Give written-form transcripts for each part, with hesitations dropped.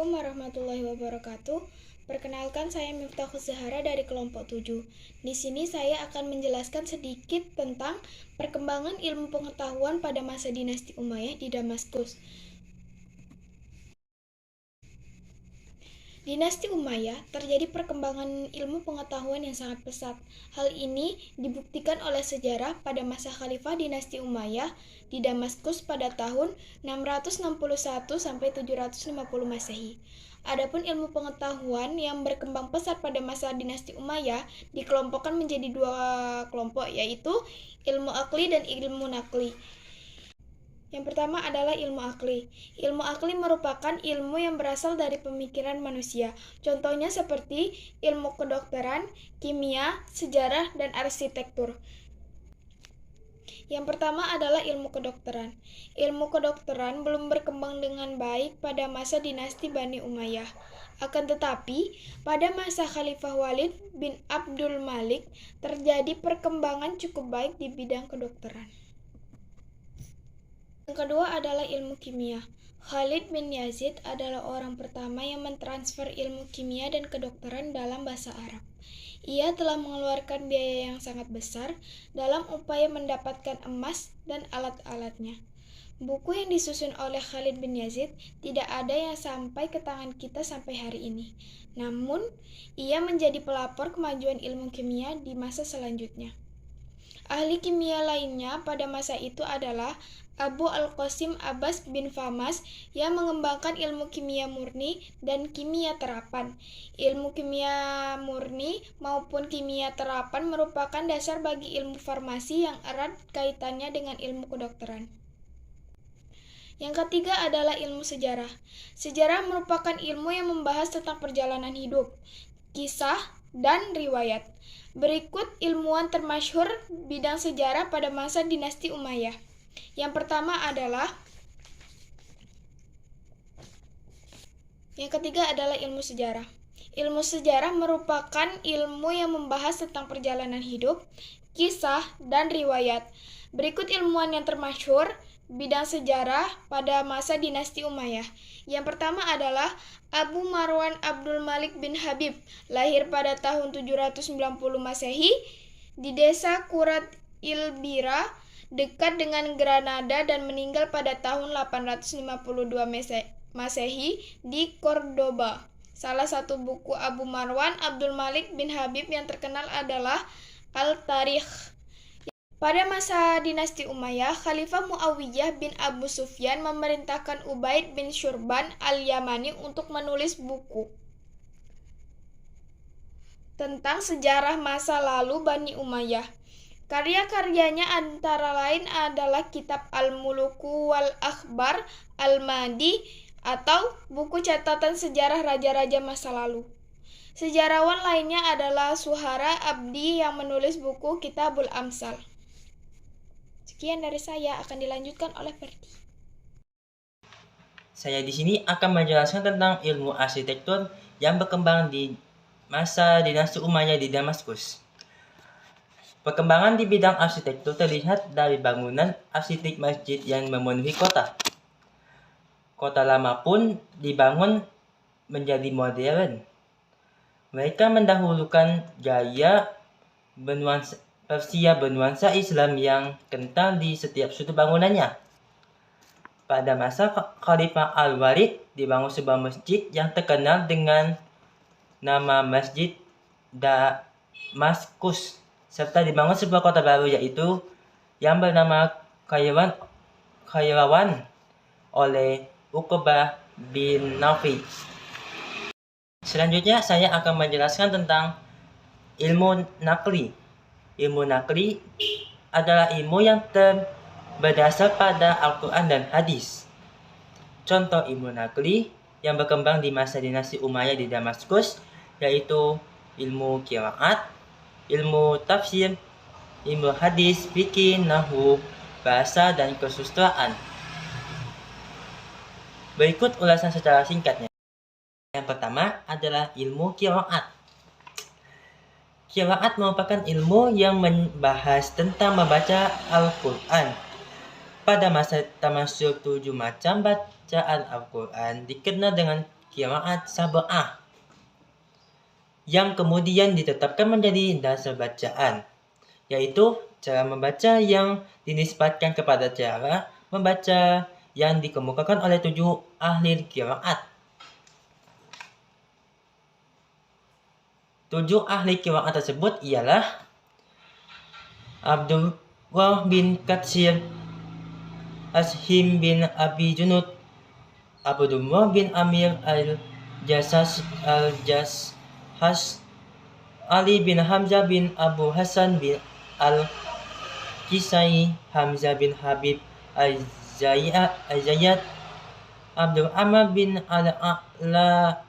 Assalamualaikum warahmatullahi wabarakatuh. Perkenalkan, saya Miftahul Zahara dari kelompok 7. Di sini saya akan menjelaskan sedikit tentang perkembangan ilmu pengetahuan pada masa dinasti Umayyah di Damaskus. Dinasti Umayyah terjadi perkembangan ilmu pengetahuan yang sangat pesat. Hal ini dibuktikan oleh sejarah pada masa Khalifah dinasti Umayyah di Damaskus pada tahun 661 sampai 750 Masehi. Adapun ilmu pengetahuan yang berkembang pesat pada masa dinasti Umayyah dikelompokkan menjadi dua kelompok, yaitu ilmu akli dan ilmu nakli. Yang pertama adalah ilmu akli. Ilmu akli merupakan ilmu yang berasal dari pemikiran manusia. Contohnya seperti ilmu kedokteran, kimia, sejarah, dan arsitektur. Yang pertama adalah ilmu kedokteran. Ilmu kedokteran belum berkembang dengan baik pada masa dinasti Bani Umayyah. Akan tetapi, pada masa Khalifah Walid bin Abdul Malik terjadi perkembangan cukup baik di bidang kedokteran. Yang kedua adalah ilmu kimia. Khalid bin Yazid adalah orang pertama yang mentransfer ilmu kimia dan kedokteran dalam bahasa Arab. Ia telah mengeluarkan biaya yang sangat besar dalam upaya mendapatkan emas dan alat-alatnya. Buku yang disusun oleh Khalid bin Yazid tidak ada yang sampai ke tangan kita sampai hari ini. Namun, ia menjadi pelopor kemajuan ilmu kimia di masa selanjutnya. Ahli kimia lainnya pada masa itu adalah Abu Al-Qasim Abbas bin Famas yang mengembangkan ilmu kimia murni dan kimia terapan. Ilmu kimia murni maupun kimia terapan merupakan dasar bagi ilmu farmasi yang erat kaitannya dengan ilmu kedokteran. Yang ketiga adalah ilmu sejarah. Sejarah merupakan ilmu yang membahas tentang perjalanan hidup, kisah, dan riwayat. Berikut ilmuwan termasyhur bidang sejarah pada masa dinasti Umayyah. Yang ketiga adalah ilmu sejarah. Ilmu sejarah merupakan ilmu yang membahas tentang perjalanan hidup, kisah, dan riwayat. Berikut ilmuwan yang termasyhur bidang sejarah pada masa dinasti Umayyah. Yang pertama adalah Abu Marwan Abdul Malik bin Habib, lahir pada tahun 790 Masehi di desa Kurat Ilbira, dekat dengan Granada, dan meninggal pada tahun 852 Masehi di Cordoba. Salah satu buku Abu Marwan Abdul Malik bin Habib yang terkenal adalah Al-Tarikh. Pada masa dinasti Umayyah, Khalifah Muawiyah bin Abu Sufyan memerintahkan Ubaid bin Syurban al-Yamani untuk menulis buku tentang sejarah masa lalu Bani Umayyah. Karya-karyanya antara lain adalah kitab Al-Muluku wal Akhbar Al-Madi atau buku catatan sejarah raja-raja masa lalu. Sejarawan lainnya adalah Suhara Abdi yang menulis buku Kitabul Amsal. Sekian dari saya, akan dilanjutkan oleh Ferdi. Saya di sini akan menjelaskan tentang ilmu arsitektur yang berkembang di masa dinasti Umayyah di Damaskus. Perkembangan di bidang arsitektur terlihat dari bangunan arsitek masjid yang memenuhi kota. Kota lama pun dibangun menjadi modern. Mereka mendahulukan gaya Persia bernuansa Islam yang kental di setiap sudut bangunannya. Pada masa Khalifah Al-Walid dibangun sebuah masjid yang terkenal dengan nama Masjid Damaskus, serta dibangun sebuah kota baru yaitu yang bernama Kairouan oleh Uqbah bin Nafi. Selanjutnya saya akan menjelaskan tentang ilmu nakli. Ilmu nakli adalah ilmu yang berdasar pada Al-Quran dan Hadis. Contoh ilmu nakli yang berkembang di masa dinasti Umayyah di Damaskus yaitu ilmu qiraat, ilmu tafsir, ilmu hadis, fikih, nahwu, bahasa, dan kesusastraan. Berikut ulasan secara singkatnya. Yang pertama adalah ilmu qiraat. Qiraat merupakan ilmu yang membahas tentang membaca Al-Quran. Pada masa termasuk 7 macam bacaan Al-Quran dikenal dengan qiraat sab'ah yang kemudian ditetapkan menjadi dasar bacaan, yaitu cara membaca yang dinisbatkan kepada cara membaca yang dikemukakan oleh 7 ahli qiraat. 7 ahli qiraat tersebut ialah Abdullah bin Katsir, Ashim bin Abi Junud, Abdullah bin Amir al-Jassas, Ali bin Hamzah bin Abu Hasan bin Al-Kisai, Hamzah bin Habib al-Zayyad, Abdul Amr bin Al-A'la,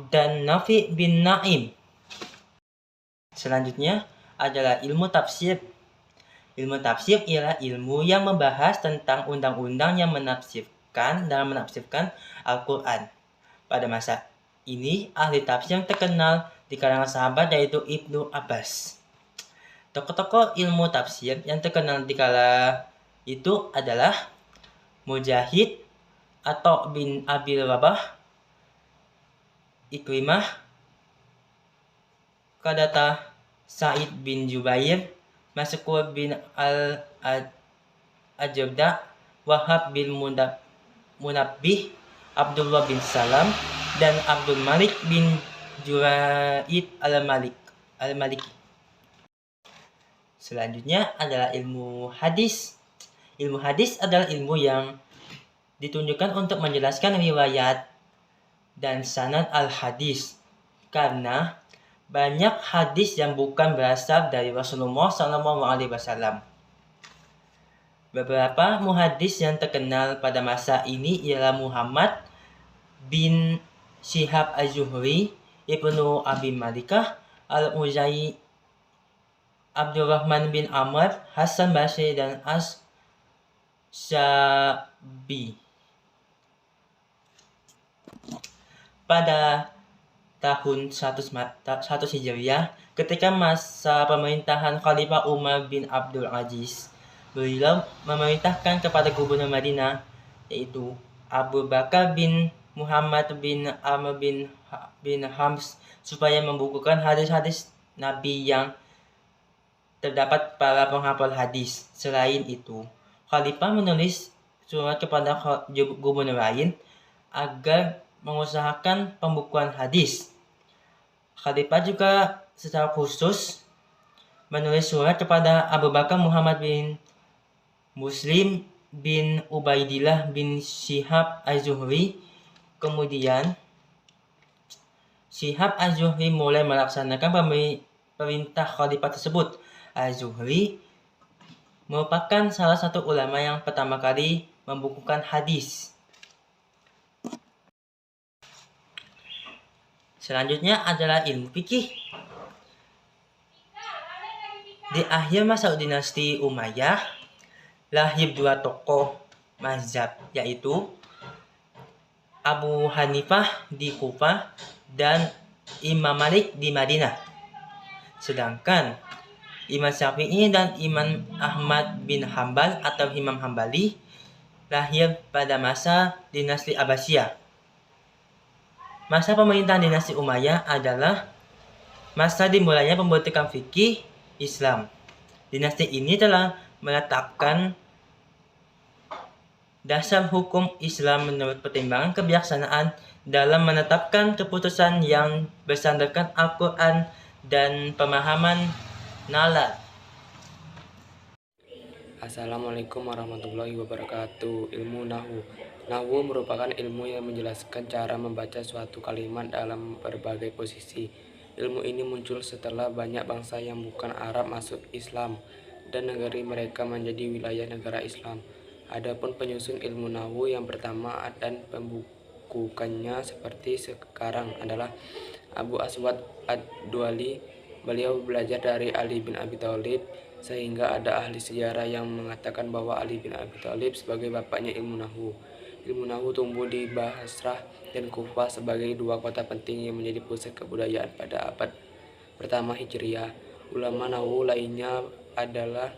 dan Nafi bin Naim. Selanjutnya adalah ilmu tafsir. Ilmu tafsir ialah ilmu yang membahas tentang undang-undang yang menafsirkan Al-Quran. Pada masa ini, ahli tafsir yang terkenal di kalangan sahabat yaitu Ibnu Abbas. Tokoh-tokoh ilmu tafsir yang terkenal di kala itu adalah Mujahid atau bin Abil Rabah, Ikrimah, Qatadah, Sa'id bin Jubair, Mas'ud bin Al-Ajda, Wahab bin Munabbih, Abdullah bin Salam, dan Abdul Malik bin Juraid al-Maliki. Selanjutnya adalah ilmu hadis. Ilmu hadis adalah ilmu yang ditunjukkan untuk menjelaskan riwayat dan sanad al-hadis, karena banyak hadis yang bukan berasal dari Rasulullah SAW. Beberapa muhadis yang terkenal pada masa ini ialah Muhammad bin Syihab az-Zuhri, Ibnu Abi Malikah al-Uzai, Abdurrahman bin Amr, Hasan Basri, dan As-Syabi. Pada tahun 100 Hijriah, ketika masa pemerintahan Khalifah Umar bin Abdul Aziz, beliau memerintahkan kepada gubernur Madinah, yaitu Abu Bakar bin Muhammad bin Amr bin Hams, supaya membukukan hadis-hadis Nabi yang terdapat para penghafal hadis. Selain itu, Khalifah menulis surat kepada gubernur lain agar mengusahakan pembukuan hadis. Khalifah juga secara khusus menulis surat kepada Abu Bakar Muhammad bin Muslim bin Ubaidillah bin Syihab az-Zuhri. Kemudian Syihab az-Zuhri mulai melaksanakan perintah Khalifah tersebut. Az-Zuhri merupakan salah satu ulama yang pertama kali membukukan hadis. Selanjutnya adalah ilmu fikih. Di akhir masa dinasti Umayyah, lahir dua tokoh mazhab, yaitu Abu Hanifah di Kufah dan Imam Malik di Madinah. Sedangkan Imam Syafi'i dan Imam Ahmad bin Hambal atau Imam Hambali lahir pada masa dinasti Abbasiyah. Masa pemerintahan dinasti Umayyah adalah masa dimulainya pembentukan fikih Islam. Dinasti ini telah menetapkan dasar hukum Islam menurut pertimbangan kebijaksanaan dalam menetapkan keputusan yang bersandarkan Al-Quran dan pemahaman nalar. Assalamualaikum warahmatullahi wabarakatuh. Ilmu Nahwu. Nahwu merupakan ilmu yang menjelaskan cara membaca suatu kalimat dalam berbagai posisi. Ilmu ini muncul setelah banyak bangsa yang bukan Arab masuk Islam dan negeri mereka menjadi wilayah negara Islam. Adapun penyusun ilmu Nahwu yang pertama dan pembukukannya seperti sekarang adalah Abu Aswad ad-Duali. Beliau belajar dari Ali bin Abi Thalib, sehingga ada ahli sejarah yang mengatakan bahwa Ali bin Abi Thalib sebagai bapaknya ilmu Nahwu. Ilmu Nahwu tumbuh di Basrah dan Kufah sebagai dua kota penting yang menjadi pusat kebudayaan pada abad pertama Hijriah. Ulama Nahwu lainnya adalah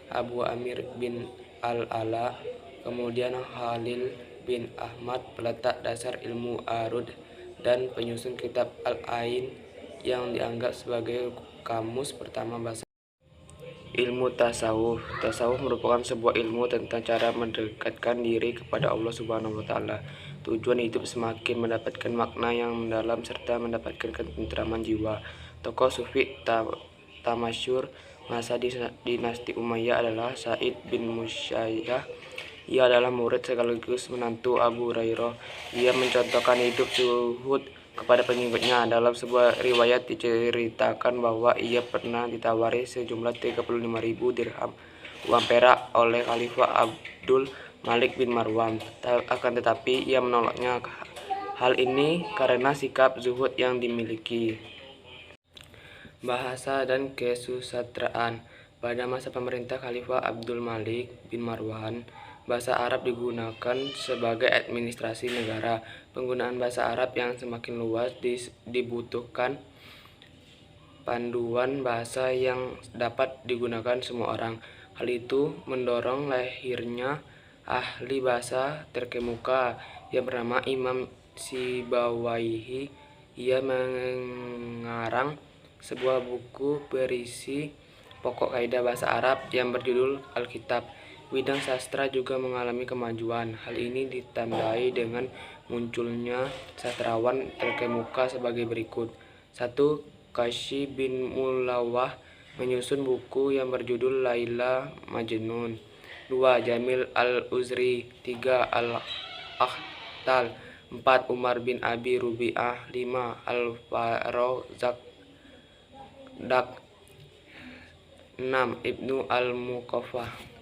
Abu Amir bin Al-Ala, kemudian Khalil bin Ahmad, peletak dasar ilmu Arud dan penyusun kitab Al-Ain yang dianggap sebagai kamus pertama bahasa. Ilmu tasawuf. Tasawuf merupakan sebuah ilmu tentang cara mendekatkan diri kepada Allah Subhanahu wa taala. Tujuan hidup semakin mendapatkan makna yang mendalam serta mendapatkan ketentraman jiwa. Tokoh sufi tamasyhur masa dinasti Umayyah adalah Sa'id bin Musayyah. Ia adalah murid sekaligus menantu Abu Hurairah. Ia mencontohkan hidup zuhud kepada pengikutnya. Dalam sebuah riwayat diceritakan bahwa ia pernah ditawari sejumlah 35.000 dirham uang perak oleh Khalifah Abdul Malik bin Marwan. Akan tetapi ia menolaknya. Hal ini karena sikap zuhud yang dimiliki. Bahasa dan kesusastraan. Pada masa pemerintah Khalifah Abdul Malik bin Marwan, bahasa Arab digunakan sebagai administrasi negara. Penggunaan bahasa Arab yang semakin luas dibutuhkan panduan bahasa yang dapat digunakan semua orang. Hal itu mendorong lahirnya ahli bahasa terkemuka yang bernama Imam Sibawaihi. Ia mengarang sebuah buku berisi pokok kaidah bahasa Arab yang berjudul Alkitab. Bidang sastra juga mengalami kemajuan. Hal ini ditandai dengan munculnya sastrawan terkemuka sebagai berikut. 1. Kashi bin Mulawah menyusun buku yang berjudul Laila Majnun. 2. Jamil al-Uzri. 3. Al-Akhtal. 4. Umar bin Abi Rubi'ah. 5. Al-Farazdak. 6. Ibnu al-Muqaffah.